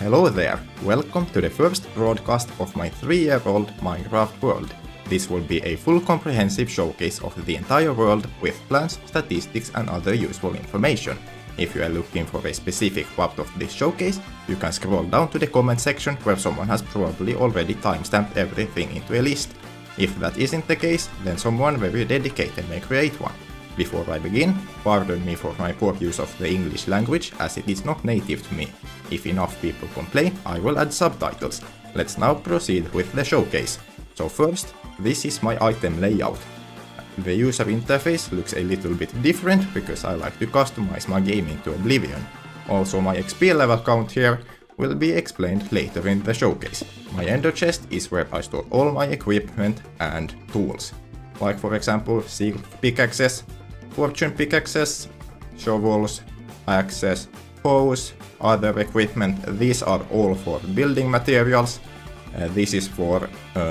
Hello there, welcome to the first broadcast of my 3-year-old Minecraft world. This will be a full comprehensive showcase of the entire world with plans, statistics and other useful information. If you are looking for a specific part of this showcase, you can scroll down to the comment section where someone has probably already timestamped everything into a list. If that isn't the case, then someone very dedicated may create one. Before I begin, pardon me for my poor use of the English language as it is not native to me. If enough people complain, I will add subtitles. Let's now proceed with the showcase. So first, this is my item layout. The user interface looks a little bit different because I like to customize my game into oblivion. Also my XP level count here will be explained later in the showcase. My ender chest is where I store all my equipment and tools. Like for example, silk pickaxes, fortune pickaxes, shovels, axes, hoes, other equipment. These are all for building materials. This is for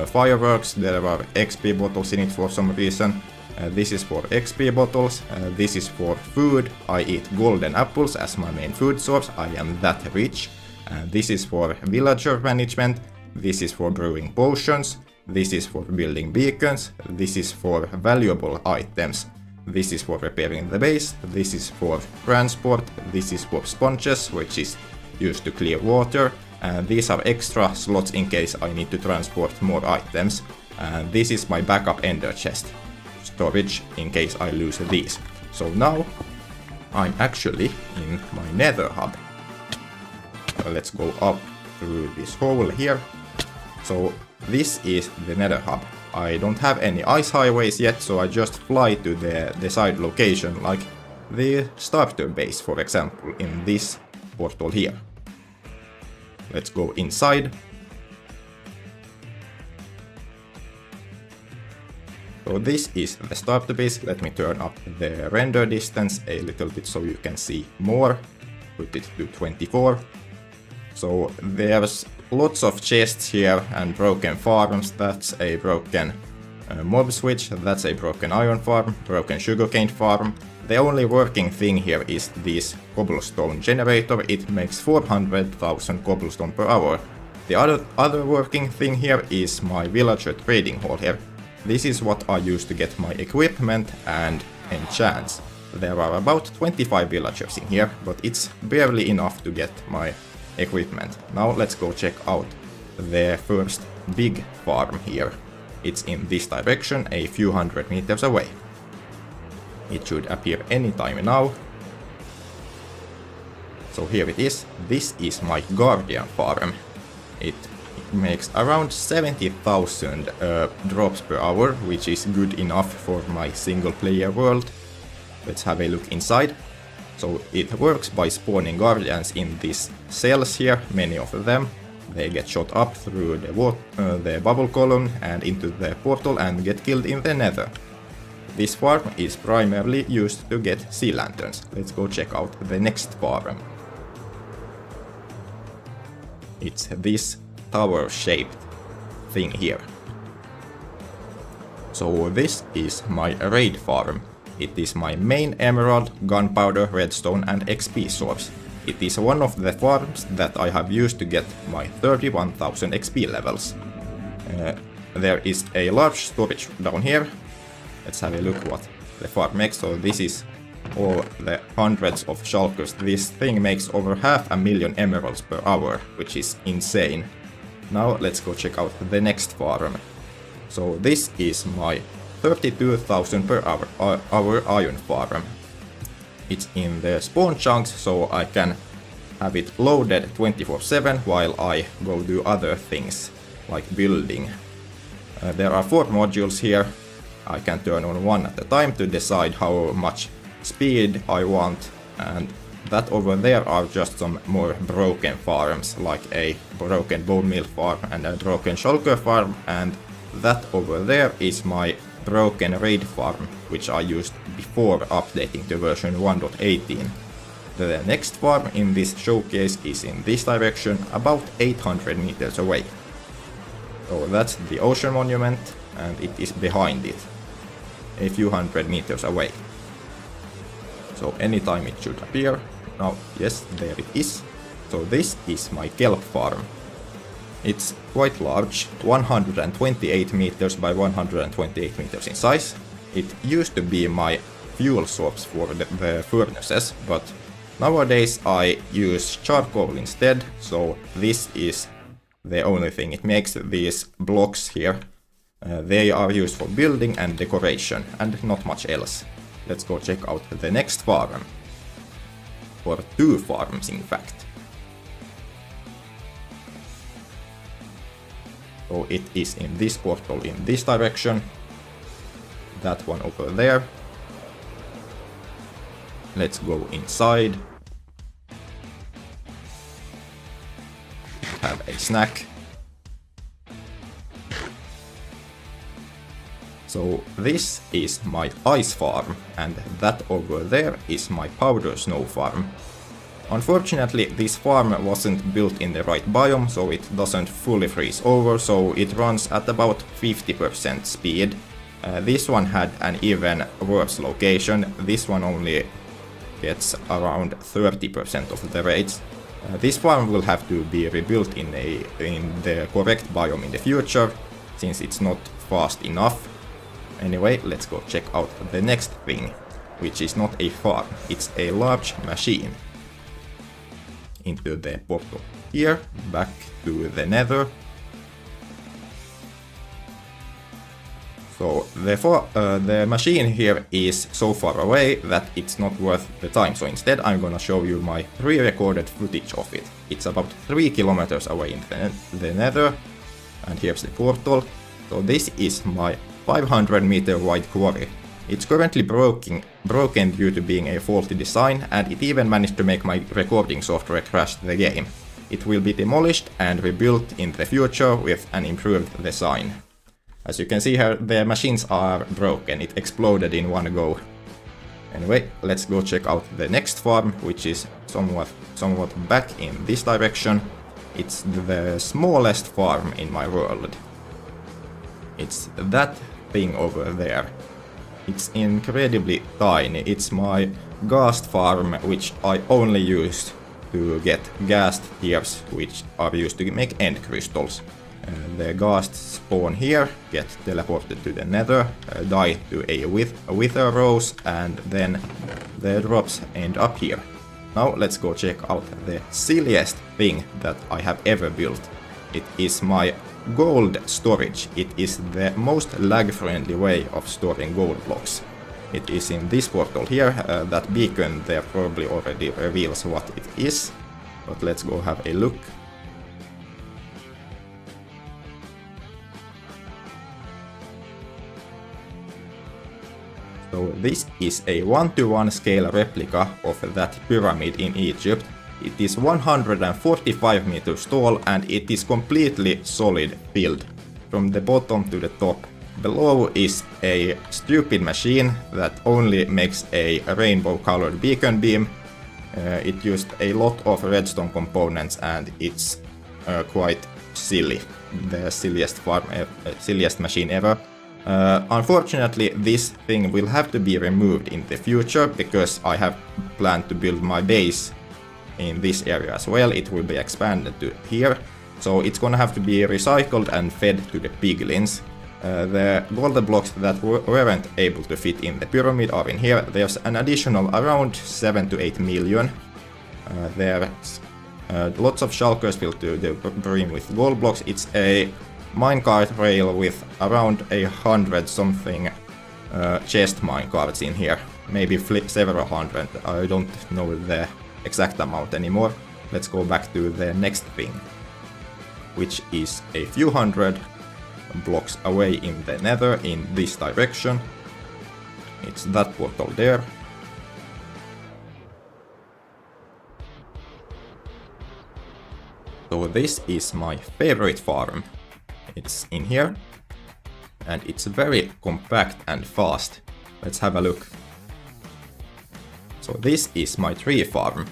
fireworks, there are XP bottles in it for some reason. This is for XP bottles, this is for food, I eat golden apples as my main food source, I am that rich. This is for villager management, this is for brewing potions, this is for building beacons, this is for valuable items, this is for repairing the base, this is for transport, this is for sponges, which is used to clear water, these are extra slots in case I need to transport more items, this is my backup ender chest. Storage in case I lose these. So now I'm actually in my nether hub. Let's go up through this hole here. So this is the nether hub. I don't have any ice highways yet, so I just fly to the desired location, like the starter base for example in this portal here. Let's go inside. So this is the starter base. Let me turn up the render distance a little bit so you can see more. Put it to 24. So there's lots of chests here and broken farms. That's a broken mob switch. That's a broken iron farm, broken sugarcane farm. The only working thing here is this cobblestone generator. It makes 400,000 cobblestone per hour. The other working thing here is my villager trading hall here. This is what I use to get my equipment and enchants. There are about 25 villagers in here, but it's barely enough to get my equipment. Now let's go check out the first big farm here. It's in this direction, a few hundred meters away. It should appear anytime now. So here it is. This is my guardian farm. It makes around 70,000 drops per hour, which is good enough for my single player world. Let's have a look inside. So it works by spawning guardians in these cells here, many of them. They get shot up through the bubble column and into the portal and get killed in the nether. This farm is primarily used to get sea lanterns. Let's go check out the next farm. It's this tower-shaped thing here. So this is my raid farm. It is my main emerald, gunpowder, redstone and XP source. It is one of the farms that I have used to get my 31,000 XP levels. There is a large storage down here. Let's have a look what the farm makes. So this is all the hundreds of shulkers. This thing makes over 500,000 emeralds per hour, which is insane. Now let's go check out the next farm. So this is my 32,000 per hour iron farm. It's in the spawn chunks, so I can have it loaded 24/7 while I go do other things, like building. There are 4 modules here. I can turn on one at a time to decide how much speed I want, and that over there are just some more broken farms, like a broken bone meal farm and a broken shulker farm, and that over there is my broken raid farm, which I used before updating to version 1.18. The next farm in this showcase is in this direction, about 800 meters away. So that's the ocean monument, and it is behind it, a few hundred meters away. So anytime it should appear. Now, yes, there it is. So this is my kelp farm. It's quite large, 128 meters by 128 meters in size. It used to be my fuel source for the furnaces, but nowadays I use charcoal instead, so this is the only thing. It makes these blocks here. They are used for building and decoration, and not much else. Let's go check out the next farm. Or two farms, in fact. So it is in this portal in this direction. That one over there. Let's go inside. Have a snack. So this is my ice farm, and that over there is my powder snow farm. Unfortunately, this farm wasn't built in the right biome, so it doesn't fully freeze over, so it runs at about 50% speed. This one had an even worse location. This one only gets around 30% of the rates. This farm will have to be rebuilt in the correct biome in the future, since it's not fast enough. Anyway, let's go check out the next thing, which is not a farm, it's a large machine. Into the portal here, back to the nether. So the machine here is so far away that it's not worth the time, so instead I'm gonna show you my pre-recorded footage of it. It's about 3 kilometers away in the nether, and here's the portal. So this is my 500 meter wide quarry. It's currently broken due to being a faulty design, and it even managed to make my recording software crash the game. It will be demolished and rebuilt in the future with an improved design. As you can see here, the machines are broken, it exploded in one go. Anyway, let's go check out the next farm, which is somewhat back in this direction. It's the smallest farm in my world. It's that thing over there. It's incredibly tiny. It's my ghast farm, which I only use to get ghast tears, which are used to make end crystals. The ghasts spawn here, get teleported to the nether, die to a wither rose, and then the drops end up here. Now let's go check out the silliest thing that I have ever built. It is my gold storage. It is the most lag-friendly way of storing gold blocks. It is in this portal here. That beacon there probably already reveals what it is, but let's go have a look. So this is a 1:1 scale replica of that pyramid in Egypt. It is 145 meters tall, and it is completely solid filled from the bottom to the top. Below is a stupid machine that only makes a rainbow colored beacon beam. It used a lot of redstone components, and it's quite silly. The silliest machine ever. Unfortunately, this thing will have to be removed in the future, because I have planned to build my base in this area as well. It will be expanded to here, so it's gonna have to be recycled and fed to the piglins. The golden blocks that weren't able to fit in the pyramid are in here. There's an additional around 7 to 8 million. There's lots of shulkers filled to the brim with gold blocks. It's a minecart rail with around 100 something chest minecarts in here. Maybe several hundred, I don't know the exact amount anymore. Let's go back to the next thing, which is a few hundred blocks away in the nether in this direction. It's that portal there. So this is my favorite farm. It's in here, and it's very compact and fast. Let's have a look. So this is my tree farm.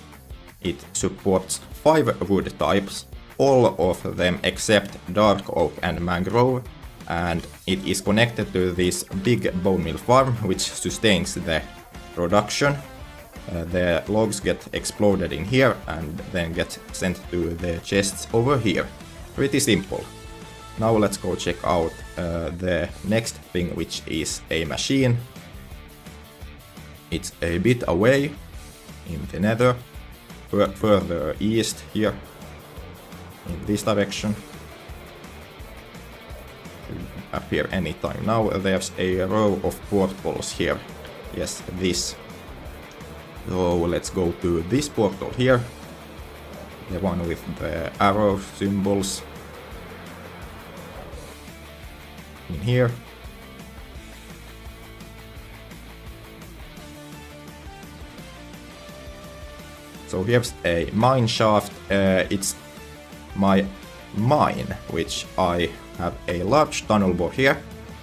It supports 5 wood types, all of them except dark oak and mangrove, and it is connected to this big bone meal farm, which sustains the production. the logs get exploded in here and then get sent to the chests over here. Pretty simple. Now let's go check out the next thing, which is a machine. It's a bit away in the nether, further east here, in this direction. Appear anytime now. There's a row of portals here. Yes, this. So let's go to this portal here, the one with the arrow symbols. In here. So here's a mine shaft. It's my mine, which I have a large tunnel bore here.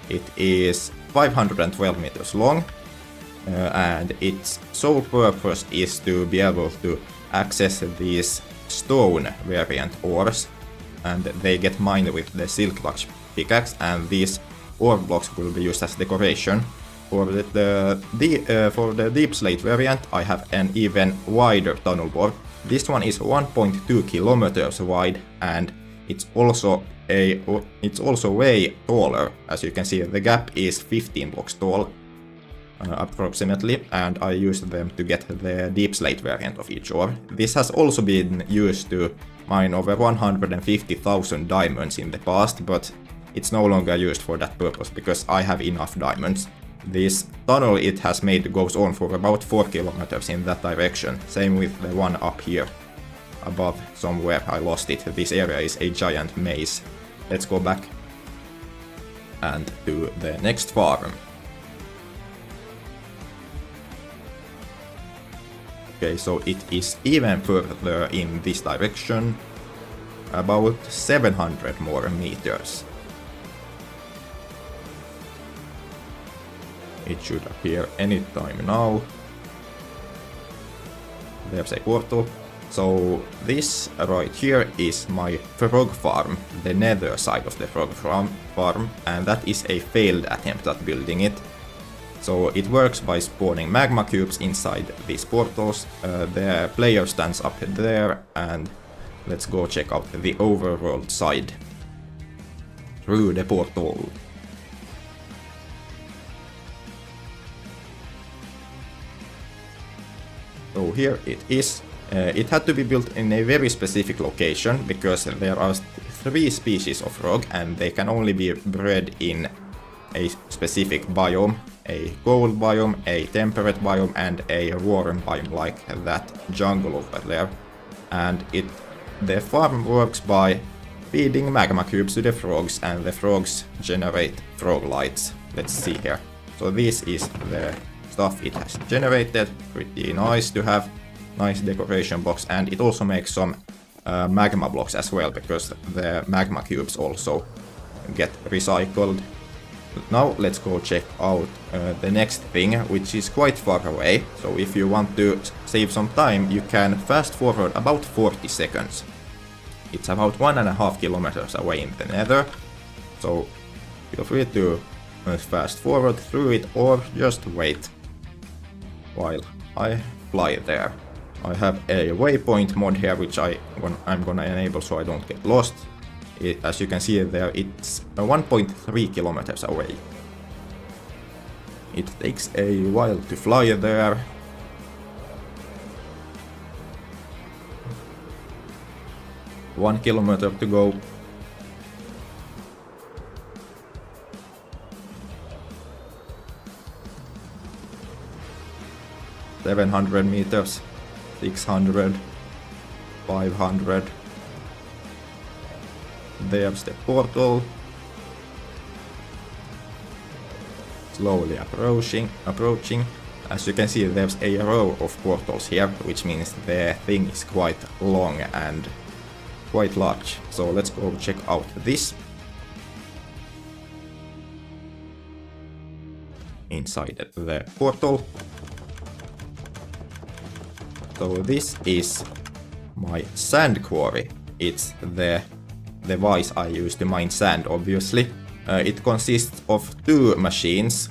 It is 512 meters long, and its sole purpose is to be able to access these stone variant ores, and they get mined with the Silk Touch pickaxe, and these ore blocks will be used as decoration. For the deep slate variant, I have an even wider tunnel bore. This one is 1.2 kilometers wide, and it's also way taller. As you can see, the gap is 15 blocks tall, approximately, and I used them to get the deep slate variant of each ore. This has also been used to mine over 150,000 diamonds in the past, but it's no longer used for that purpose because I have enough diamonds. This tunnel it has made goes on for about 4 kilometers in that direction. Same with the one up here above somewhere. I lost it. This area is a giant maze. Let's go back and do the next farm. Okay, so it is even further in this direction, about 700 more meters. It should appear anytime now. There's a portal. So this right here is my frog farm, the nether side of the frog farm, and that is a failed attempt at building it. So it works by spawning magma cubes inside these portals. The player stands up there, and let's go check out the overworld side through the portal. So here it is. It had to be built in a very specific location because there are 3 species of frog and they can only be bred in a specific biome. A cold biome, a temperate biome, and a warm biome like that jungle over there. And the farm works by feeding magma cubes to the frogs, and the frogs generate frog lights. Let's see here. So this is the stuff it has generated. Pretty nice to have. Nice decoration box, and it also makes some magma blocks as well, because the magma cubes also get recycled. Now let's go check out the next thing, which is quite far away. So if you want to save some time, you can fast forward about 40 seconds. It's about 1.5 kilometers away in the nether, so feel free to fast forward through it or just wait while I fly there. I have a waypoint mod here, which I'm gonna enable so I don't get lost. As you can see there, it's 1.3 kilometers away. It takes a while to fly there. One kilometer to go. $700 meters. 600, 500. There's the portal. Slowly approaching. As you can see, there's a row of portals here, which means the thing is quite long and quite large. So let's go check out this. Inside the portal. So this is my sand quarry. It's the device I use to mine sand, obviously. It consists of 2 machines.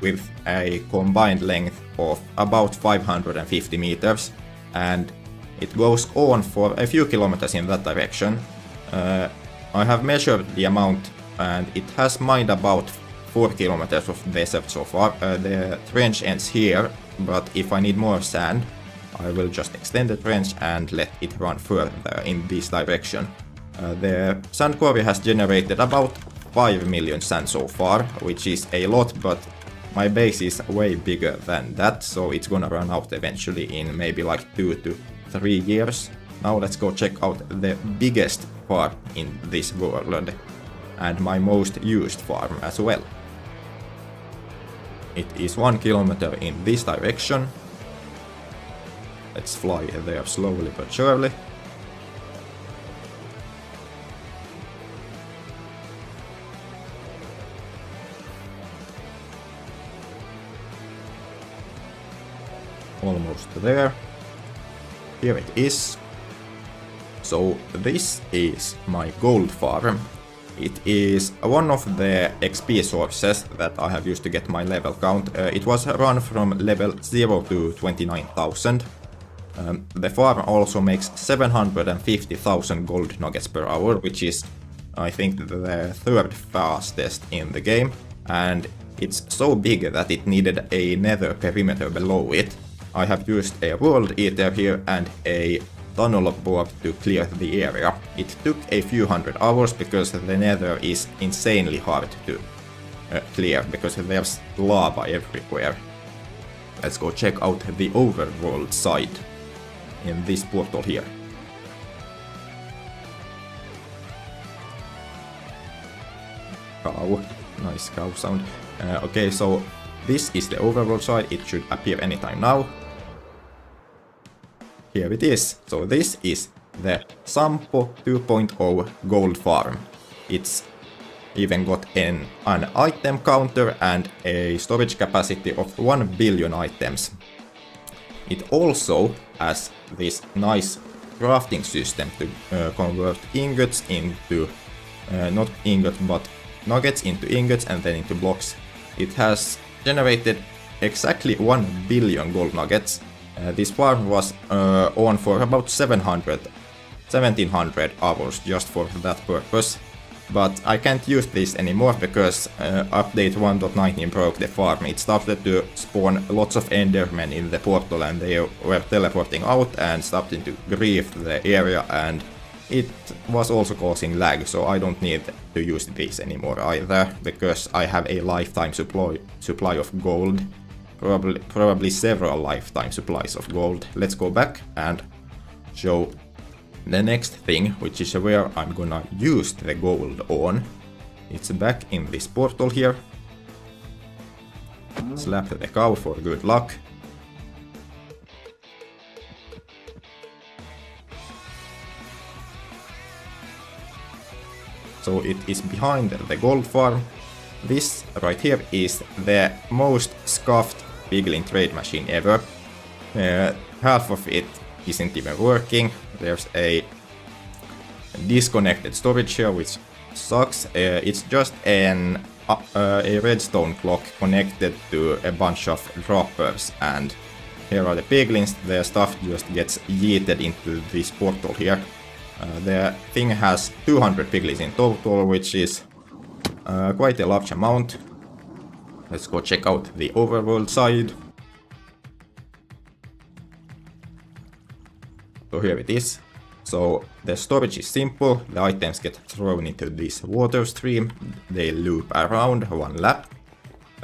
with a combined length of about 550 meters, and it goes on for a few kilometers in that direction. I have measured the amount and it has mined about 4 kilometers of desert so far. The trench ends here, but if I need more sand, I will just extend the trench and let it run further in this direction. The sand quarry has generated about 5 million sand so far, which is a lot, but my base is way bigger than that, so it's gonna run out eventually in maybe like 2 to 3 years. Now let's go check out the biggest farm in this world, and my most used farm as well. It is 1 kilometer in this direction. Let's fly there slowly but surely. Almost there. Here it is. So this is my gold farm. It is one of the XP sources that I have used to get my level count. It was run from level 0 to 29,000. The farm also makes 750,000 gold nuggets per hour, which is, I think, the third fastest in the game. And it's so big that it needed a nether perimeter below it. I have used a world eater here and a tunnel board to clear the area. It took a few hundred hours because the nether is insanely hard to clear because there's lava everywhere. Let's go check out the overworld side in this portal here. Cow. Nice cow sound. Okay, so this is the overworld side. It should appear anytime now. Here it is. So this is the Sampo 2.0 gold farm. It's even got an item counter and a storage capacity of 1 billion items. It also has this nice crafting system to convert ingots into, not ingots, but nuggets into ingots and then into blocks. It has generated exactly 1 billion gold nuggets. This farm was on for about 1700 hours just for that purpose. But I can't use this anymore because update 1.19 broke the farm. It started to spawn lots of endermen in the portal and they were teleporting out and started to grief the area, and it was also causing lag, so I don't need to use this anymore either because I have a lifetime supply of gold. Probably several lifetime supplies of gold. Let's go back and show the next thing, which is where I'm gonna use the gold on. It's back in this portal here. Slap the cow for good luck. So it is behind the gold farm. This right here is the most scuffed piglin trade machine ever. Half of it isn't even working. There's a disconnected storage here, which sucks. It's just a redstone clock connected to a bunch of droppers, and here are the piglins. Their stuff just gets yeeted into this portal here. The thing has 200 piglins in total, which is quite a large amount. Let's go check out the overworld side. So here it is. So the storage is simple. The items get thrown into this water stream. They loop around one lap.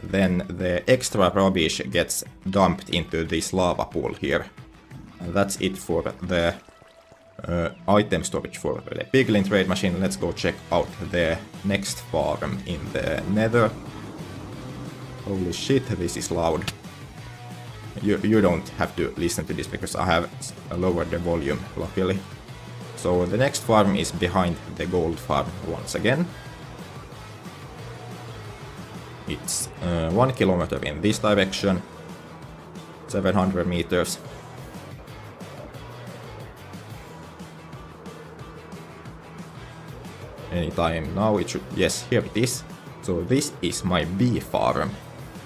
Then the extra rubbish gets dumped into this lava pool here. And that's it for the item storage for the piglin trade machine. Let's go check out the next farm in the nether. Holy shit, this is loud. You don't have to listen to this because I have lowered the volume, luckily. So the next farm is behind the gold farm once again. It's 1 kilometer in this direction, 700 meters. Anytime now it should, yes, here it is. So this is my bee farm.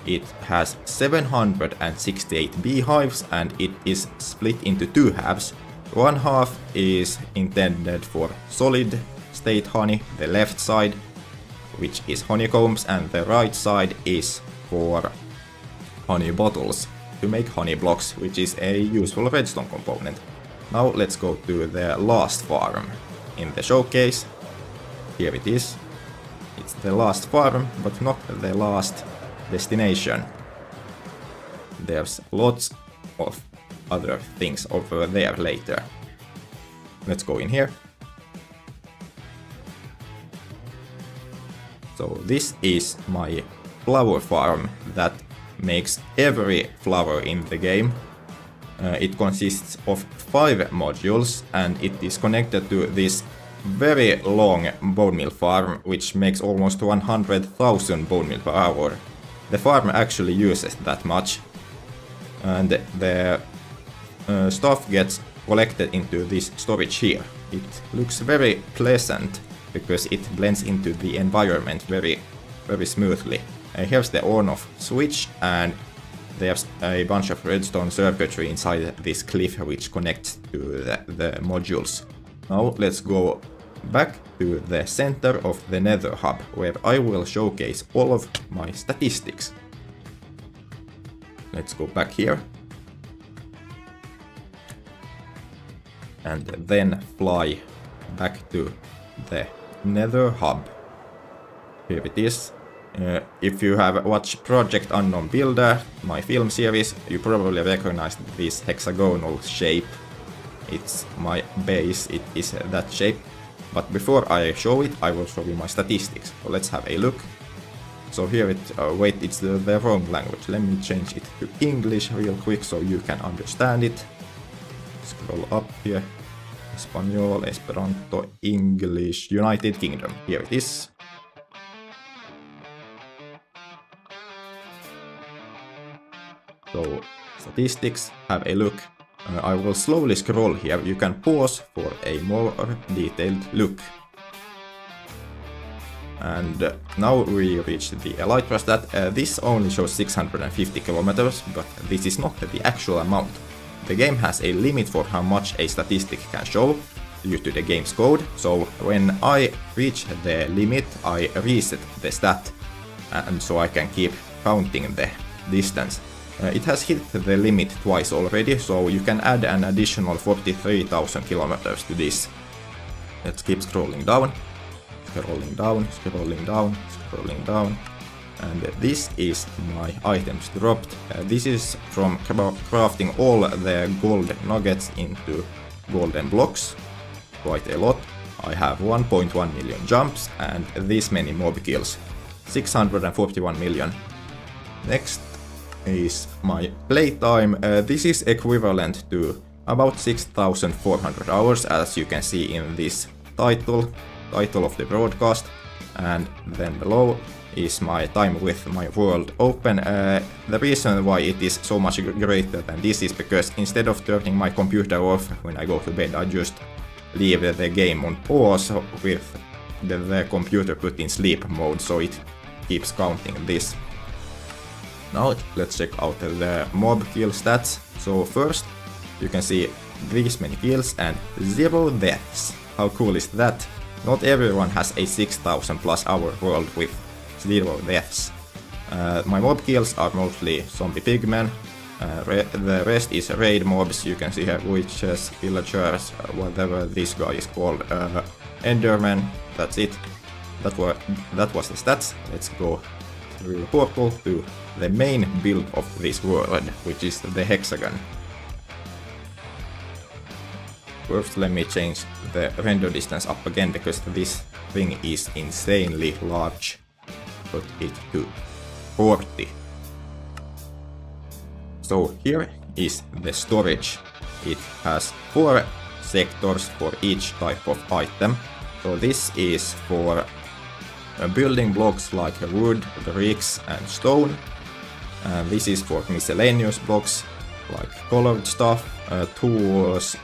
It has 768 beehives and it is split into two halves. One half is intended for solid state honey, the left side, which is honeycombs, and the right side is for honey bottles to make honey blocks, which is a useful redstone component. Now let's go to the last farm in the showcase. Here it is. It's the last farm, but not the last destination. There's lots of other things over there later. Let's go in here. So this is my flower farm that makes every flower in the game. It consists of 5 modules and it is connected to this very long bone meal farm, which makes almost 100,000 bone meal per hour. The farm actually uses that much, and the stuff gets collected into this storage here. It looks very pleasant because it blends into the environment very smoothly. Here's the on-off switch, and there's a bunch of redstone circuitry inside this cliff which connects to the modules. Now let's go back to the center of the Nether hub, where I will showcase all of my statistics. Let's go back here. And then fly back to the Nether hub. Here it is. If you have watched Project Unknown Builder, my film series, you probably recognize this hexagonal shape. It's my base, it is that shape. But before I show it, I will show you my statistics. So let's have a look. So here it, wait, it's the wrong language. Let me change it to English real quick so you can understand it. Scroll up here. Espanol, Esperanto, English, United Kingdom. Here it is. So, statistics, have a look. I will slowly scroll here. You can pause for a more detailed look. And now we reach the Elytra stat. This only shows 650 kilometers, but this is not the actual amount. The game has a limit for how much a statistic can show due to the game's code, so when I reach the limit, I reset the stat, and so I can keep counting the distance. It has hit the limit twice already, so you can add an additional 43,000 kilometers to this. Let's keep scrolling down, scrolling down, scrolling down, scrolling down. And this is my items dropped. This is from crafting all the gold nuggets into golden blocks. Quite a lot. I have 1.1 million jumps and this many mob kills. 641 million. Next is my playtime. This is equivalent to about 6,400 hours, as you can see in this title of the broadcast. And then below is my time with my world open. The reason why it is so much greater than this is because instead of turning my computer off when I go to bed, I just leave the game on pause with the computer put in sleep mode, so it keeps counting this. Now let's check out the mob kill stats. So first you can see these many kills and 0 deaths. How cool is that? Not everyone has a 6,000 plus hour world with 0 deaths. My mob kills are mostly zombie pigmen. The rest is raid mobs. You can see here witches, villagers, whatever this guy is called, enderman. That's it. That was the stats. Let's go through the portal to the main build of this world, which is the hexagon. First, let me change the render distance up again because this thing is insanely large. Put it to 40. So here is the storage. It has 4 sectors for each type of item. So this is for building blocks like wood, bricks and stone. This is for miscellaneous blocks like colored stuff, tools,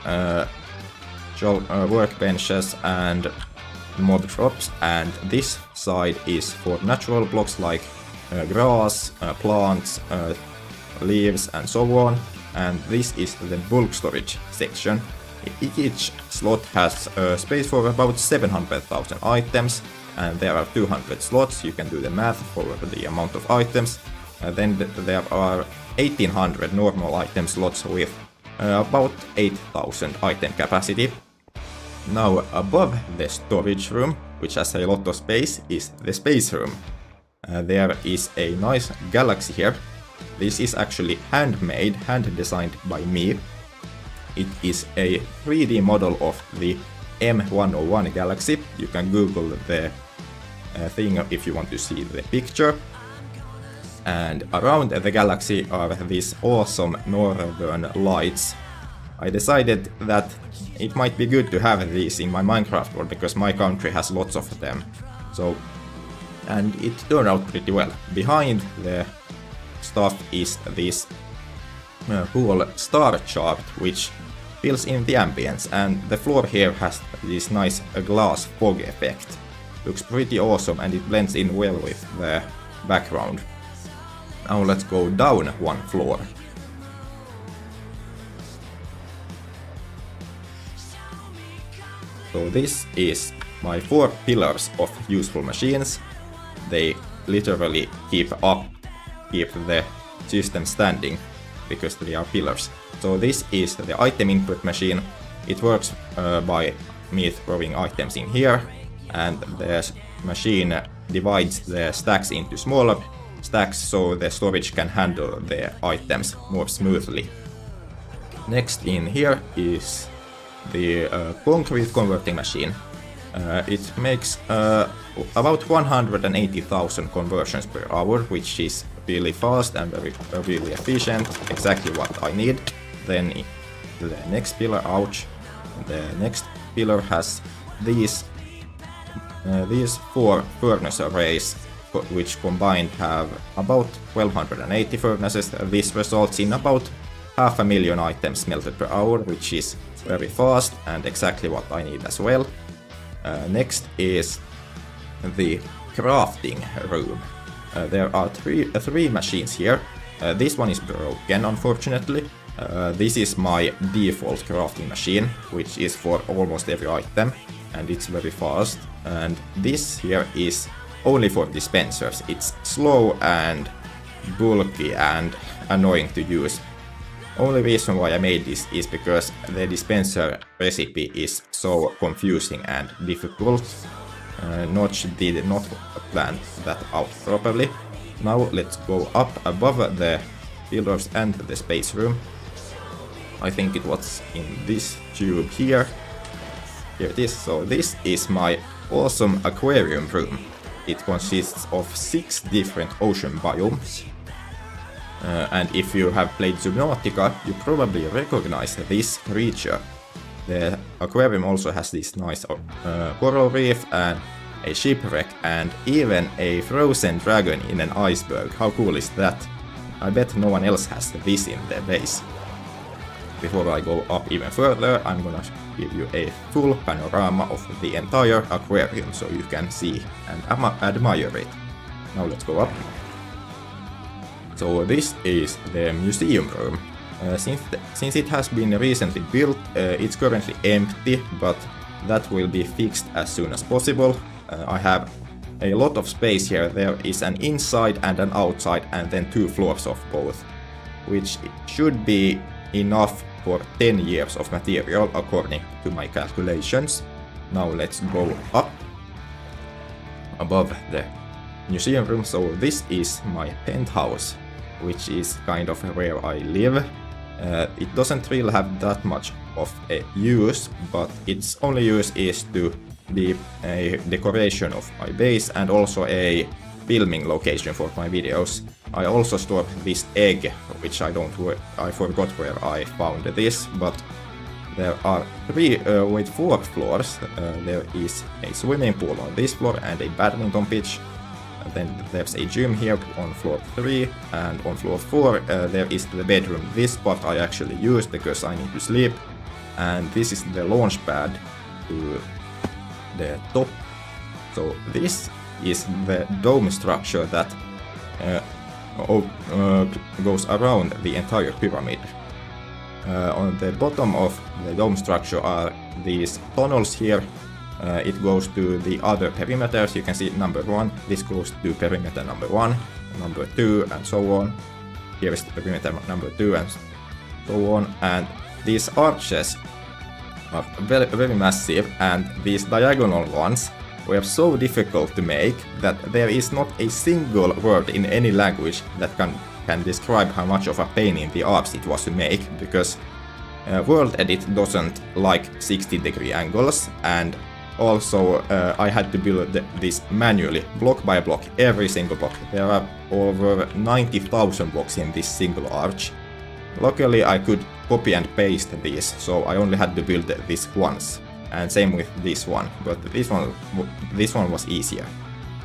workbenches and mob drops. And this side is for natural blocks like grass, plants, leaves and so on. And this is the bulk storage section. Each slot has space for about 700,000 items, and there are 200 slots. You can do the math for the amount of items. Then there are 1800 normal item slots with about 8000 item capacity. Now above the storage room, which has a lot of space, is the space room. There is a nice galaxy here. This is actually handmade, hand designed by me. It is a 3D model of the M101 galaxy. You can Google the thing if you want to see the picture. And around the galaxy are these awesome northern lights. I decided that it might be good to have these in my Minecraft world because my country has lots of them. And it turned out pretty well. Behind the stuff is this cool star chart which fills in the ambience, and the floor here has this nice glass fog effect. Looks pretty awesome and it blends in well with the background. Now let's go down one floor. So this is my 4 pillars of useful machines. They literally keep the system standing because they are pillars. So this is the item input machine. It works by me throwing items in here, and the machine divides the stacks into smaller stacks so the storage can handle the items more smoothly. Next in here is the concrete converting machine. It makes about 180,000 conversions per hour, which is really fast and really efficient, exactly what I need. Then the next pillar, the next pillar has these 4 furnace arrays, which combined have about 1280 furnaces. This results in about 500,000 items smelted per hour, which is very fast and exactly what I need as well. Next is the crafting room. There are three machines here. This one is broken, unfortunately. This is my default crafting machine, which is for almost every item, and it's very fast. And this here is only for dispensers. It's slow and bulky and annoying to use. Only reason why I made this is because the dispenser recipe is so confusing and difficult. Notch did not plan that out properly. Now let's go up above the pillars and the space room. I think it was in this tube here. Here it is. So this is my awesome aquarium room. It consists of 6 different ocean biomes. And if you have played Subnautica, you probably recognize this creature. The aquarium also has this nice coral reef and a shipwreck and even a frozen dragon in an iceberg. How cool is that? I bet no one else has this in their base. Before I go up even further, I'm gonna give you a full panorama of the entire aquarium so you can see and admire it. Now let's go up. So this is the museum room. Since it has been recently built, it's currently empty, but that will be fixed as soon as possible. I have a lot of space here. There is an inside and an outside and then 2 floors of both, which should be enough for 10 years of material according to my calculations. Now let's go up above the museum room. So this is my penthouse, which is kind of where I live. It doesn't really have that much of a use, but its only use is to be a decoration of my base and also a filming location for my videos. I also store this egg, which I forgot where I found this, but there are 4 floors. There is a swimming pool on this floor and a badminton pitch. Then there's a gym here on floor 3, and on floor 4 there is the bedroom. This part I actually use because I need to sleep, and this is the launch pad to the top. So this is the dome structure that goes around the entire pyramid. On the bottom of the dome structure are these tunnels here. It goes to the other perimeters. You can see number 1, this goes to perimeter number 1, number 2, and so on. Here is the perimeter number 2 and so on. And these arches are very, very massive, and these diagonal ones were so difficult to make that there is not a single word in any language that can describe how much of a pain in the arse it was to make, because WorldEdit doesn't like 60-degree angles, and also I had to build this manually, block by block, every single block. There are over 90,000 blocks in this single arch. Luckily I could copy and paste these, so I only had to build this once, and same with this one, but this one was easier.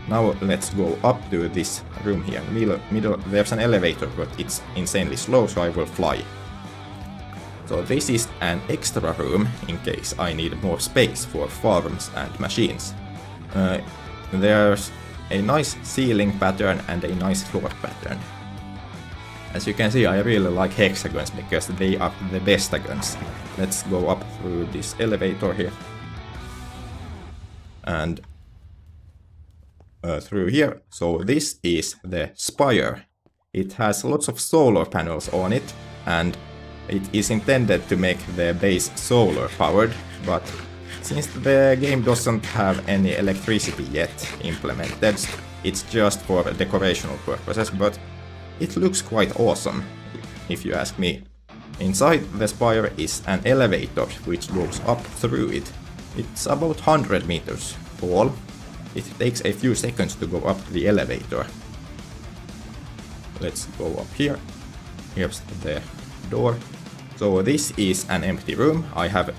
Now let's go up to this room here. Middle, there's an elevator, but it's insanely slow, so I will fly. So this is an extra room in case I need more space for farms and machines. There's a nice ceiling pattern and a nice floor pattern. As you can see, I really like hexagons because they are the bestagons. Let's go up through this elevator here. And through here. So this is the spire. It has lots of solar panels on it, and it is intended to make the base solar powered, but since the game doesn't have any electricity yet implemented, it's just for decorational purposes, but it looks quite awesome, if you ask me. Inside the spire is an elevator which goes up through it. It's about 100 meters tall. It takes a few seconds to go up the elevator. Let's go up here. Here's the door. So this is an empty room. I have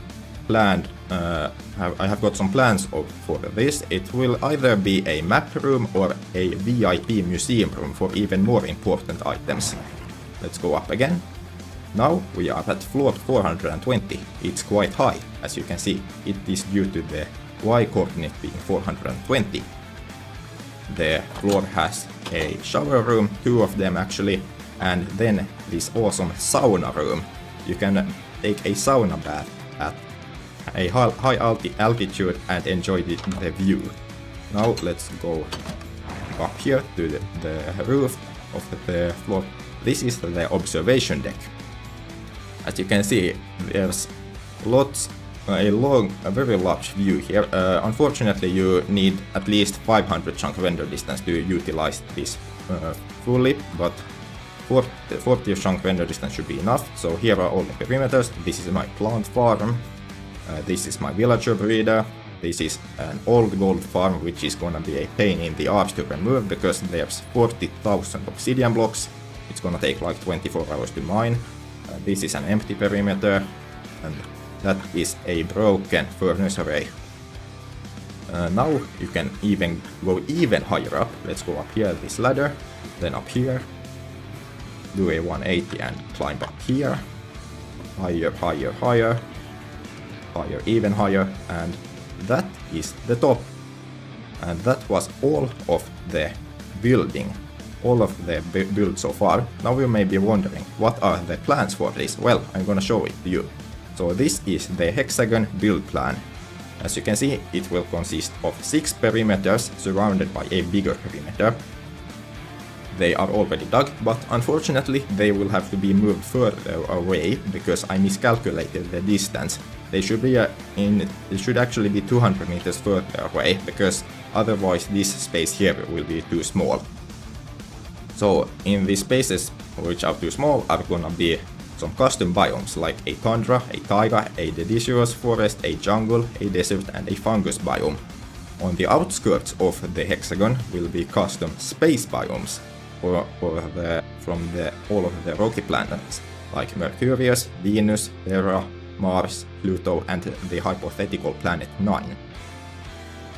planned, I have got some plans for this. It will either be a map room or a VIP museum room for even more important items. Let's go up again. Now we are at floor 420. It's quite high, as you can see. It is due to the Y coordinate being 420. The floor has a shower room, 2 of them actually, and then this awesome sauna room. You can take a sauna bath at a high altitude and enjoy the view. Now let's go up here to the roof of the floor. This is the observation deck. As you can see, there's a very large view here. Unfortunately, you need at least 500 chunk render distance to utilize this fully, but 40 chunk render distance should be enough. So here are all the perimeters. This is my plant farm. This is my villager breeder. This is an old gold farm, which is gonna be a pain in the arse to remove because there's 40,000 obsidian blocks. It's gonna take like 24 hours to mine. This is an empty perimeter, and that is a broken furnace array. Now you can even go even higher up. Let's go up here, this ladder, then up here, do a 180 and climb up here, higher, higher, higher, higher, even higher, and that is the top. And that was all of the building, all of the build so far. Now you may be wondering, what are the plans for this? Well, I'm gonna show it to you. So this is the hexagon build plan. As you can see, it will consist of 6 perimeters surrounded by a bigger perimeter. They are already dug, but unfortunately they will have to be moved further away because I miscalculated the distance. They should actually be 200 meters further away, because otherwise this space here will be too small. So in these spaces which are too small are gonna be some custom biomes like a tundra, a taiga, a deciduous forest, a jungle, a desert, and a fungus biome. On the outskirts of the hexagon will be custom space biomes from all of the rocky planets like Mercurius, Venus, Terra, Mars, Pluto, and the hypothetical planet 9.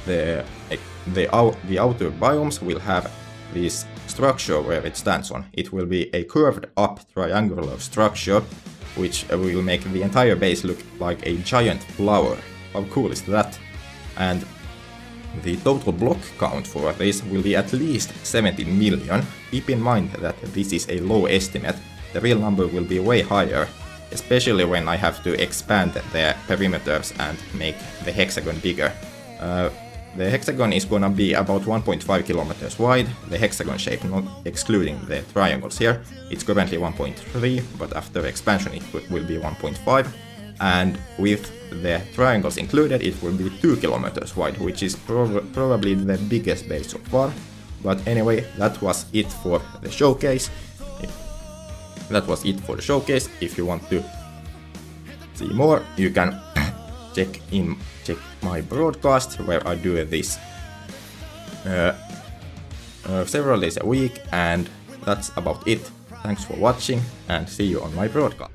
The outer biomes will have this structure where it stands on. It will be a curved up triangular structure which will make the entire base look like a giant flower. How cool is that? And The total block count for this will be at least 17 million. Keep in mind that this is a low estimate. The real number will be way higher, especially when I have to expand the perimeters and make the hexagon bigger. The hexagon is gonna be about 1.5 kilometers wide, the hexagon shape, not excluding the triangles here. It's currently 1.3, but after expansion it will be 1.5. And with the triangles included, it will be 2 kilometers wide, which is probably the biggest base so far. But anyway, that was it for the showcase. If you want to see more, you can check my broadcast where I do this several days a week, and that's about it. Thanks for watching and see you on my broadcast.